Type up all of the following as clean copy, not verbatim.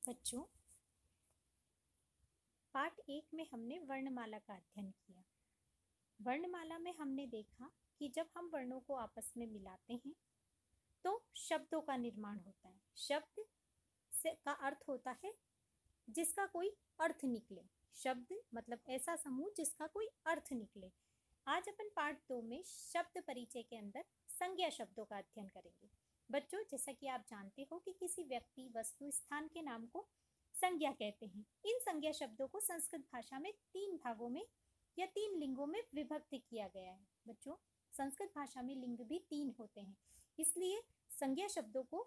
बच्चों, पाठ 1 में हमने वर्णमाला का अध्ययन किया। वर्णमाला में हमने देखा कि जब हम वर्णों को आपस में मिलाते हैं तो शब्दों का निर्माण होता है। शब्द से का अर्थ होता है जिसका कोई अर्थ निकले। शब्द मतलब ऐसा समूह जिसका कोई अर्थ निकले। आज अपन पाठ 2 में शब्द परिचय के अंदर संज्ञा शब्दों का अध्ययन करेंगे। बच्चों, जैसा कि आप जानते हो कि किसी व्यक्ति, वस्तु, स्थान के नाम को संज्ञा कहते हैं। इन संज्ञा शब्दों को संस्कृत भाषा में 3 भागों में या 3 लिंगों में विभक्त किया गया है। बच्चों, संस्कृत भाषा में लिंग भी 3 होते हैं, इसलिए संज्ञा शब्दों को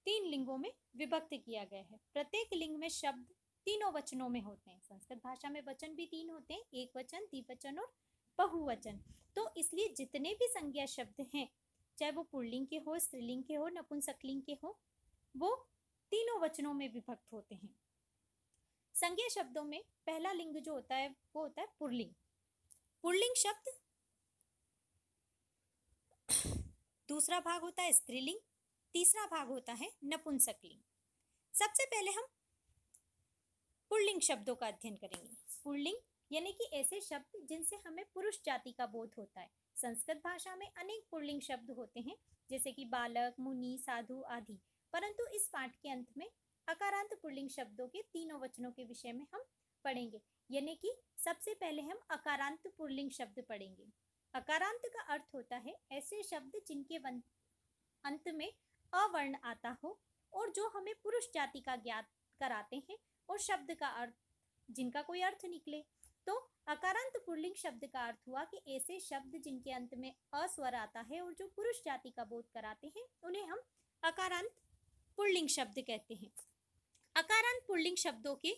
3 लिंगों में विभक्त किया गया है। प्रत्येक लिंग में शब्द तीनों वचनों में होते हैं। संस्कृत भाषा में वचन भी 3 होते हैं, एक वचन, द्विवचन और बहुवचन। तो इसलिए जितने भी संज्ञा शब्द हैं, चाहे वो पुल्लिंग के हो, स्त्रीलिंग के हो, नपुंसकलिंग के हो, वो तीनों वचनों में विभक्त होते हैं। संज्ञा शब्दों में पहला लिंग जो होता है वो होता है पुल्लिंग। पुल्लिंग शब्द दूसरा भाग होता है स्त्रीलिंग, तीसरा भाग होता है नपुंसकलिंग। सबसे पहले हम पुल्लिंग शब्दों का अध्ययन करेंगे। पुल्लिंग यानी कि ऐसे शब्द जिनसे हमें पुरुष जाति का बोध होता है। संस्कृत भाषा में अनेक पुल्लिंग शब्द होते हैं, जैसे कि बालक, मुनि, साधु आदि। परंतु इस पाठ के अंत में अकारांत पुल्लिंग शब्दों के तीनों वचनों के विषय में हम पढ़ेंगे। यानी कि सबसे पहले हम अकारांत पुल्लिंग शब्द पढ़ेंगे। अकारांत का अर्थ होता है ऐसे शब्द जिनके अंत में अवर्ण आता हो और जो हमें पुरुष जाति का ज्ञात कराते हैं, और शब्द का अर्थ जिनका कोई अर्थ निकले। तो अकारांत पुल्लिंग शब्द का अर्थ हुआ कि ऐसे शब्द जिनके अंत में अस्वर आता है और जो पुरुष जाति का बोध कराते हैं, उन्हें हम अकारांत पुल्लिंग शब्द कहते हैं। अकारांत पुल्लिंग शब्दों के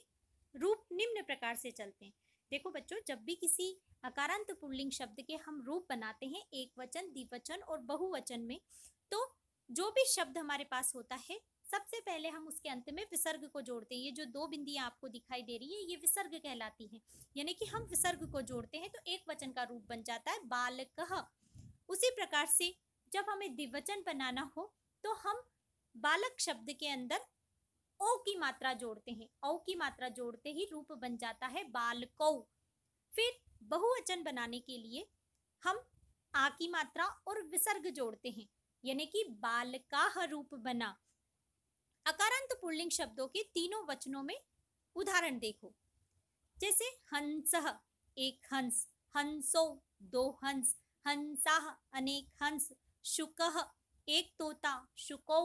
रूप निम्न प्रकार से चलते हैं। देखो बच्चों, जब भी किसी अकारांत पुल्लिंग शब्द के हम रूप बनाते हैं एक वचन, द्विवचन और बहुवचन में, तो जो भी शब्द हमारे पास होता है, सबसे पहले हम उसके अंत में विसर्ग को जोड़ते हैं। ये जो 2 बिंदियां आपको दिखाई दे रही है, ये विसर्ग कहलाती हैं। यानी कि हम विसर्ग को जोड़ते हैं तो एक वचन का रूप बन जाता है बालकः। उसी प्रकार से जब हमें द्विवचन बनाना हो तो हम बालक शब्द के अंदर ओ की मात्रा जोड़ते हैं। औ की मात्रा जोड़ते ही रूप बन जाता है बालकौ। फिर बहुवचन बनाने के लिए हम आ की मात्रा और विसर्ग जोड़ते हैं, यानी कि बालकाः रूप बना। अकारांत पुल्लिंग शब्दों के तीनों वचनों में उदाहरण देखो, जैसे हंसः एक हंस, हंसो 2 हंस, हंसाः अनेक हंस, शुकः एक तोता, शुकौ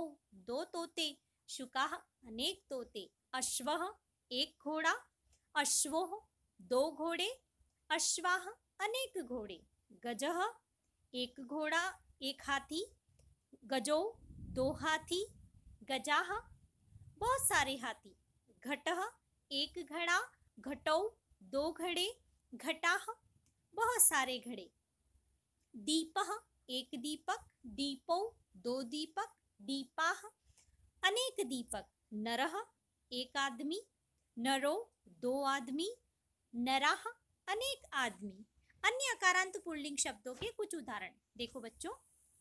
2 तोते, शुकाः अनेक तोते, अश्वः एक घोड़ा, अश्वोः 2 घोड़े, अश्वाः अनेक घोड़े, गजः एक घोड़ा एक हाथी, गजौ 2 हाथी, गजाः बहुत सारे हाथी, घटः एक घड़ा, घटौ 2 घड़े, घटाः बहुत सारे घड़े, दीपः एक दीपक, दीपौ 2 दीपक, दीपाः अनेक दीपक, नरः एक आदमी, नरौ 2 आदमी, नराः अनेक आदमी। अन्य अकारांत पुल्लिंग शब्दों के कुछ उदाहरण देखो बच्चों।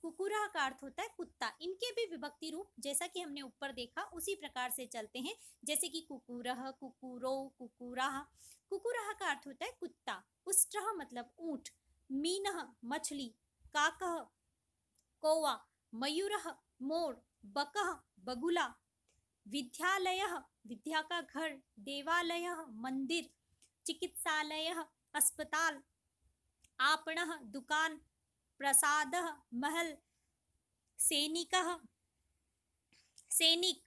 कुकुरः का अर्थ होता है कुत्ता। इनके भी विभक्ति रूप जैसा कि हमने ऊपर देखा उसी प्रकार से चलते हैं, जैसे कि कुकुरः, कुकुरौ, कुकुराः। कुकुरः का अर्थ होता है कुत्ता। उष्ट्रः मतलब ऊंट, मीनः मछली, काकः कौवा, मयूरः मोर, बकः बगुला, विद्यालयः विद्या का घर, देवालयः मंदिर, चिकित्सालयः अस्पताल, आपणः दुकान, प्रसादः महल, सैनिकः सैनिक,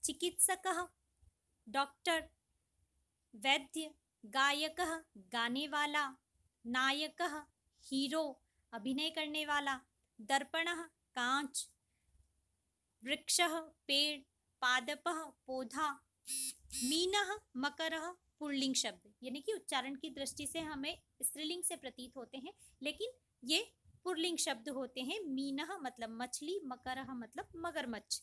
चिकित्सकः डॉक्टर, वैद्य, गायकः गाने वाला, नायकः हीरो अभिनय करने वाला, दर्पणः कांच, वृक्षः पेड़, पादपः पौधा, मीनः मकरः पुल्लिंग शब्द। यानी कि उच्चारण की दृष्टि से हमें स्त्रीलिंग से प्रतीत होते हैं, लेकिन ये पुल्लिंग शब्द होते हैं। मीनः मतलब मछली, मकरः मतलब मगरमच्छ।